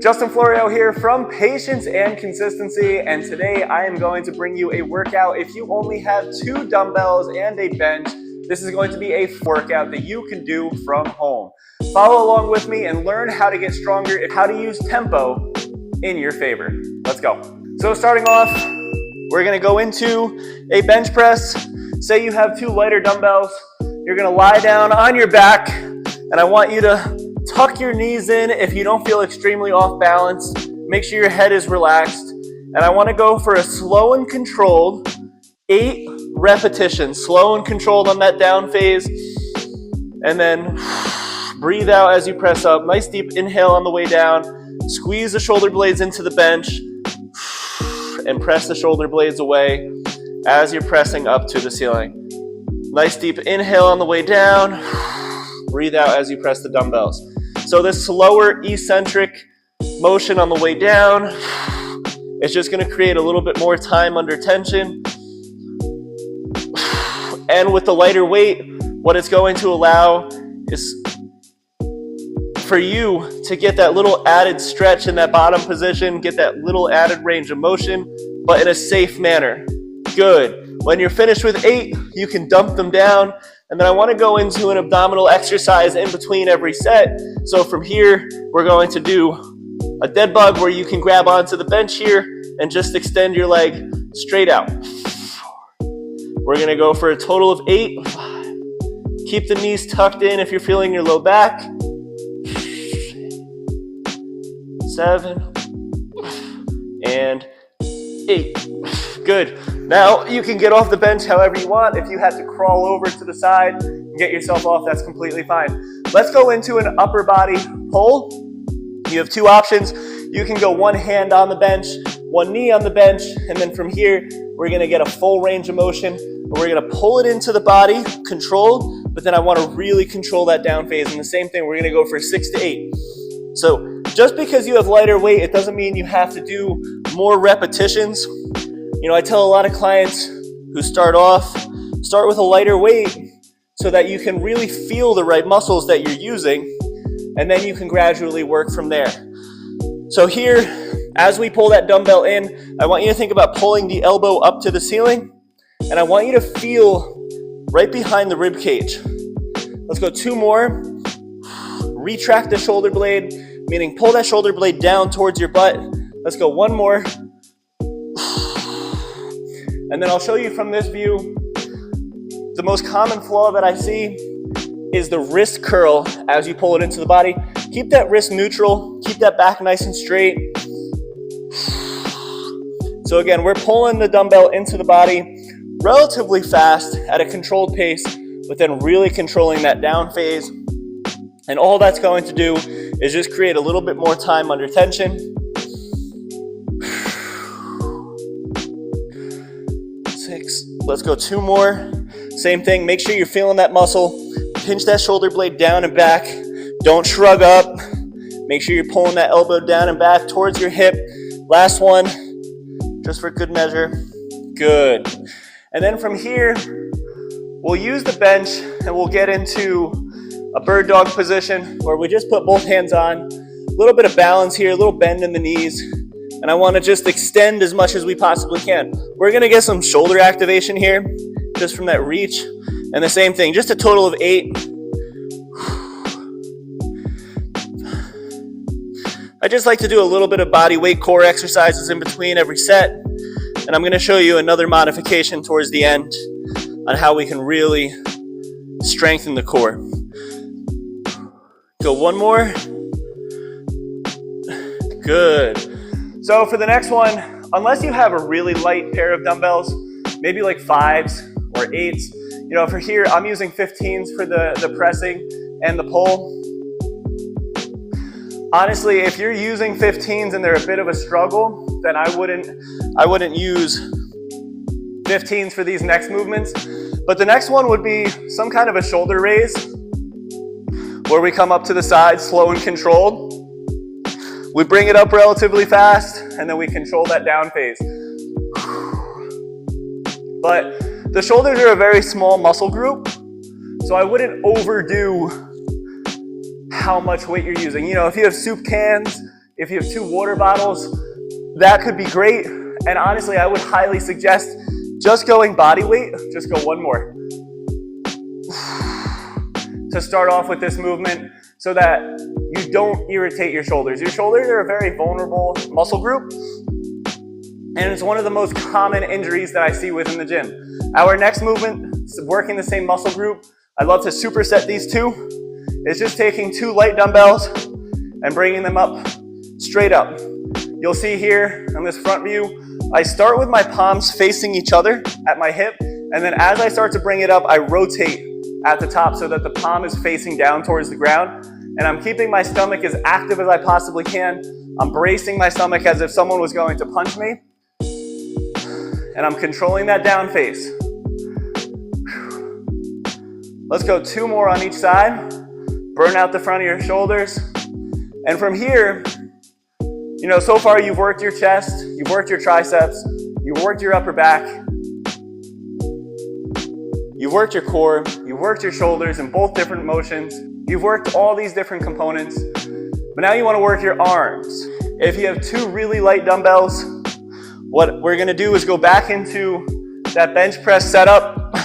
Justin Florio here from Patience and Consistency, and today I am going to bring you a workout. If you only have 2 dumbbells and a bench, this is going to be a workout that you can do from home. Follow along with me and learn how to get stronger and how to use tempo in your favor. Let's go. So starting off, we're going to go into a bench press. Say you have 2 lighter dumbbells. You're going to lie down on your back, and I want you to tuck your knees in if you don't feel extremely off balance. Make sure your head is relaxed. And I want to go for a slow and controlled 8 repetitions. Slow and controlled on that down phase. And then breathe out as you press up. Nice deep inhale on the way down. Squeeze the shoulder blades into the bench. And press the shoulder blades away as you're pressing up to the ceiling. Nice deep inhale on the way down. Breathe out as you press the dumbbells. So this slower eccentric motion on the way down is just going to create a little bit more time under tension. And with the lighter weight, what it's going to allow is for you to get that little added stretch in that bottom position, get that little added range of motion, but in a safe manner. Good. When you're finished with 8, you can dump them down. And then I want to go into an abdominal exercise in between every set. So from here, we're going to do a dead bug where you can grab onto the bench here and just extend your leg straight out. We're going to go for a total of 8. Keep the knees tucked in if you're feeling your low back. 7 and 8. Good. Now you can get off the bench however you want. If you had to crawl over to the side and get yourself off, that's completely fine. Let's go into an upper body pull. You have 2 options. You can go one hand on the bench, one knee on the bench, and then from here, we're gonna get a full range of motion. We're gonna pull it into the body, controlled, but then I wanna really control that down phase. And the same thing, we're gonna go for 6 to 8. So just because you have lighter weight, it doesn't mean you have to do more repetitions. You know, I tell a lot of clients who start with a lighter weight so that you can really feel the right muscles that you're using, and then you can gradually work from there. So here, as we pull that dumbbell in, I want you to think about pulling the elbow up to the ceiling, and I want you to feel right behind the rib cage. Let's go 2 more. Retract the shoulder blade, meaning pull that shoulder blade down towards your butt. Let's go 1 more. And then I'll show you from this view, the most common flaw that I see is the wrist curl as you pull it into the body. Keep that wrist neutral, keep that back nice and straight. So again, we're pulling the dumbbell into the body relatively fast at a controlled pace, but then really controlling that down phase. And all that's going to do is just create a little bit more time under tension. 6. Let's go 2 more. Same thing, make sure you're feeling that muscle. Pinch that shoulder blade down and back. Don't shrug up. Make sure you're pulling that elbow down and back towards your hip. Last one, just for good measure. Good. And then from here, we'll use the bench and we'll get into a bird dog position where we just put both hands on. A little bit of balance here, a little bend in the knees. And I want to just extend as much as we possibly can. We're going to get some shoulder activation here, just from that reach. And the same thing, just a total of 8. I just like to do a little bit of body weight core exercises in between every set. And I'm going to show you another modification towards the end on how we can really strengthen the core. Go 1 more. Good. So for the next one, unless you have a really light pair of dumbbells, maybe like 5s or 8s, you know, for here, I'm using 15s for the pressing and the pull. Honestly, if you're using 15s and they're a bit of a struggle, then I wouldn't use 15s for these next movements. But the next one would be some kind of a shoulder raise where we come up to the side, slow and controlled. We bring it up relatively fast, and then we control that down phase. But the shoulders are a very small muscle group, so I wouldn't overdo how much weight you're using. You know, if you have soup cans, If you have 2 water bottles, that could be great. And honestly, I would highly suggest just going body weight. Just go one more to start off with this movement so that you don't irritate your shoulders. Your shoulders are a very vulnerable muscle group, and it's one of the most common injuries that I see within the gym. Our next movement, working the same muscle group, I love to superset these two. It's just taking 2 light dumbbells and bringing them up, straight up. You'll see here on this front view, I start with my palms facing each other at my hip, and then as I start to bring it up, I rotate at the top so that the palm is facing down towards the ground, and I'm keeping my stomach as active as I possibly can. I'm bracing my stomach as if someone was going to punch me, and I'm controlling that down face. Let's go 2 more on each side. Burn out the front of your shoulders. And from here, you know, so far you've worked your chest, you've worked your triceps, you've worked your upper back, you've worked your core, you've worked your shoulders in both different motions, you've worked all these different components, but now you want to work your arms. If you have 2 really light dumbbells, what we're going to do is go back into that bench press setup.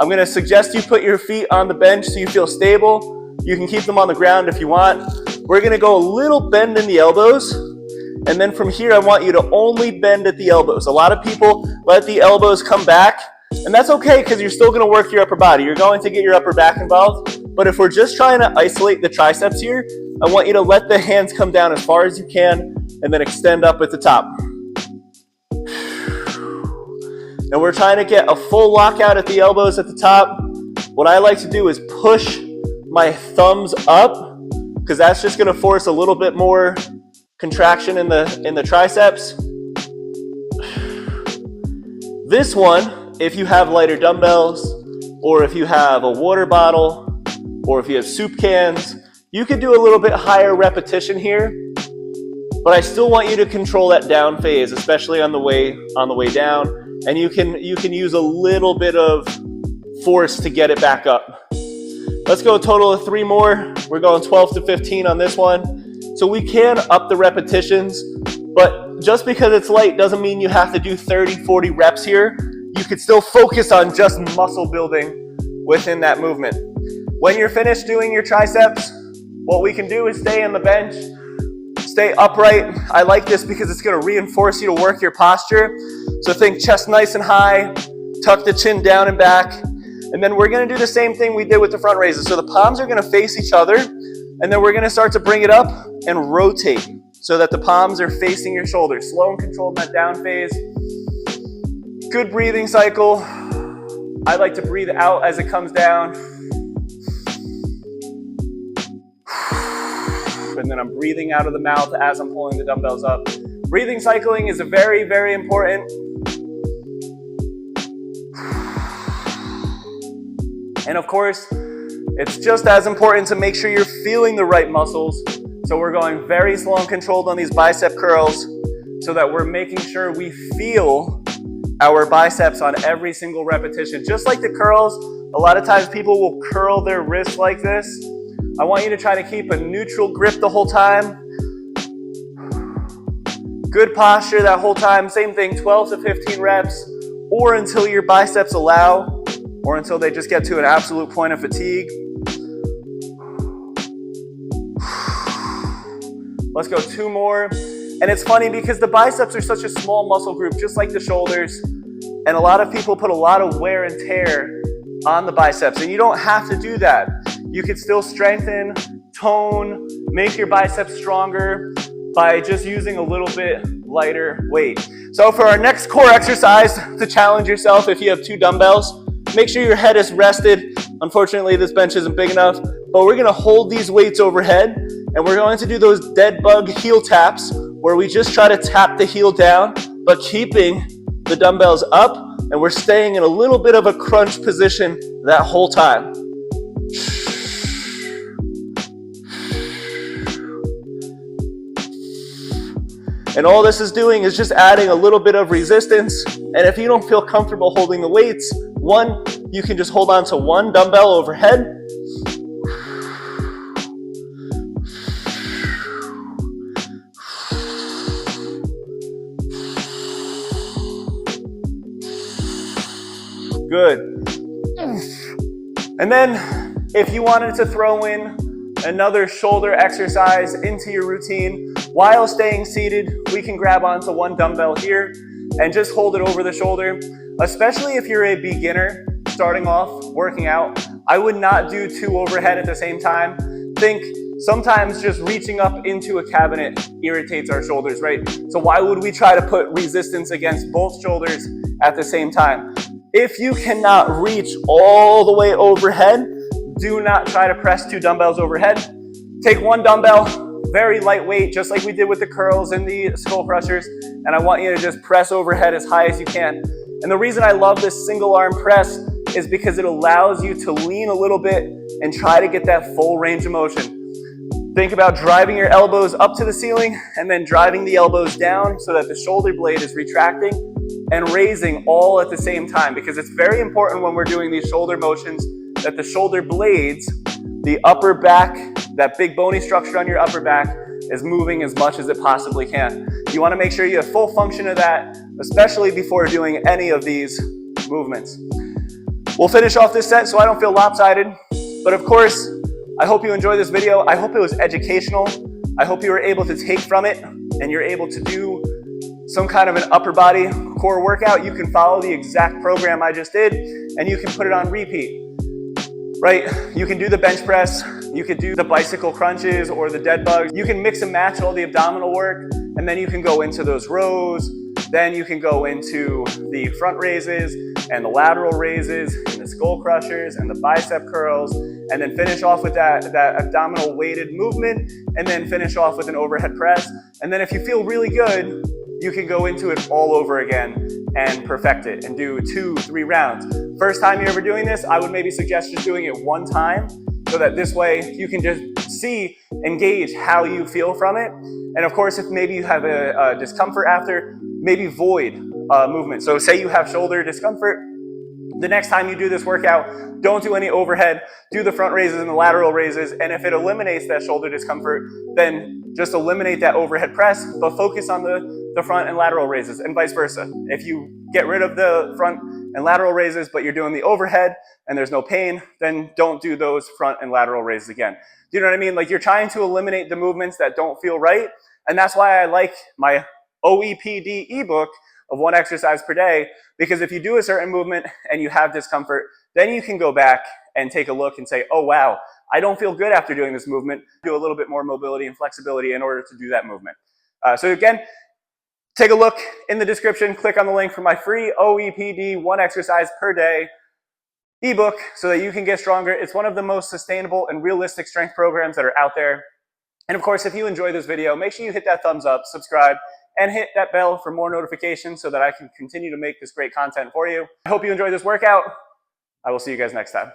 I'm going to suggest you put your feet on the bench so you feel stable. You can keep them on the ground if you want. We're going to go a little bend in the elbows, and then from here I want you to only bend at the elbows. A lot of people let the elbows come back, and that's okay because you're still going to work your upper body. You're going to get your upper back involved, but if we're just trying to isolate the triceps here, I want you to let the hands come down as far as you can and then extend up at the top. And we're trying to get a full lockout at the elbows at the top. What I like to do is push my thumbs up because that's just going to force a little bit more contraction in the triceps. This one, if you have lighter dumbbells, or if you have a water bottle, or if you have soup cans, you could do a little bit higher repetition here, but I still want you to control that down phase, especially on the way down. And you can use a little bit of force to get it back up. Let's go a total of 3 more. We're going 12 to 15 on this one. So we can up the repetitions, but just because it's light doesn't mean you have to do 30, 40 reps here. You could still focus on just muscle building within that movement. When you're finished doing your triceps, what we can do is stay on the bench, stay upright. I like this because it's going to reinforce you to work your posture. So think chest nice and high, tuck the chin down and back, and then we're going to do the same thing we did with the front raises. So the palms are going to face each other, and then we're going to start to bring it up and rotate so that the palms are facing your shoulders. Slow and controlled in that down phase. Good breathing cycle. I like to breathe out as it comes down. And then I'm breathing out of the mouth as I'm pulling the dumbbells up. Breathing cycling is very, very important. And of course, it's just as important to make sure you're feeling the right muscles. So we're going very slow and controlled on these bicep curls so that we're making sure we feel our biceps on every single repetition. Just like the curls, a lot of times people will curl their wrists like this. I want you to try to keep a neutral grip the whole time. Good posture that whole time. Same thing, 12 to 15 reps, or until your biceps allow, or until they just get to an absolute point of fatigue. Let's go 2 more. And it's funny because the biceps are such a small muscle group, just like the shoulders. And a lot of people put a lot of wear and tear on the biceps. And you don't have to do that. You could still strengthen, tone, make your biceps stronger by just using a little bit lighter weight. So for our next core exercise to challenge yourself, if you have 2 dumbbells, make sure your head is rested. Unfortunately, this bench isn't big enough, but we're gonna hold these weights overhead, and we're going to do those dead bug heel taps where we just try to tap the heel down, but keeping the dumbbells up, and we're staying in a little bit of a crunch position that whole time. And all this is doing is just adding a little bit of resistance. And if you don't feel comfortable holding the weights, you can just hold on to 1 dumbbell overhead. Good. And then if you wanted to throw in another shoulder exercise into your routine while staying seated, we can grab onto one dumbbell here and just hold it over the shoulder. Especially if you're a beginner starting off working out, I would not do 2 overhead at the same time. Think sometimes just reaching up into a cabinet irritates our shoulders, right? So why would we try to put resistance against both shoulders at the same time? If you cannot reach all the way overhead, do not try to press 2 dumbbells overhead. Take 1 dumbbell, very lightweight, just like we did with the curls and the skull crushers, and I want you to just press overhead as high as you can. And the reason I love this single arm press is because it allows you to lean a little bit and try to get that full range of motion. Think about driving your elbows up to the ceiling and then driving the elbows down so that the shoulder blade is retracting and raising all at the same time, because it's very important when we're doing these shoulder motions that the shoulder blades, the upper back, that big bony structure on your upper back is moving as much as it possibly can. You want to make sure you have full function of that, especially before doing any of these movements. We'll finish off this set so I don't feel lopsided, but of course, I hope you enjoyed this video. I hope it was educational. I hope you were able to take from it and you're able to do some kind of an upper body core workout. You can follow the exact program I just did and you can put it on repeat, right? You can do the bench press, you could do the bicycle crunches or the dead bugs. You can mix and match all the abdominal work and then you can go into those rows. Then you can go into the front raises and the lateral raises and the skull crushers and the bicep curls, and then finish off with that abdominal weighted movement, and then finish off with an overhead press. And then if you feel really good, you can go into it all over again and perfect it and do 2-3 rounds. First time you're ever doing this, I would maybe suggest just doing it 1 time so that this way you can just see and gauge how you feel from it. And of course, if maybe you have a discomfort after, maybe void movement. So say you have shoulder discomfort, the next time you do this workout, don't do any overhead, do the front raises and the lateral raises, and if it eliminates that shoulder discomfort, then just eliminate that overhead press, but focus on the front and lateral raises, and vice versa. If you get rid of the front and lateral raises, but you're doing the overhead and there's no pain, then don't do those front and lateral raises again. Do you know what I mean? Like, you're trying to eliminate the movements that don't feel right, and that's why I like my OEPD ebook of 1 exercise per day, because if you do a certain movement and you have discomfort, then you can go back and take a look and say, oh wow, I don't feel good after doing this movement. Do a little bit more mobility and flexibility in order to do that movement. So again, take a look in the description, click on the link for my free OEPD 1 exercise per day ebook so that you can get stronger. It's one of the most sustainable and realistic strength programs that are out there. And of course, if you enjoyed this video, make sure you hit that thumbs up, subscribe, and hit that bell for more notifications so that I can continue to make this great content for you. I hope you enjoyed this workout. I will see you guys next time.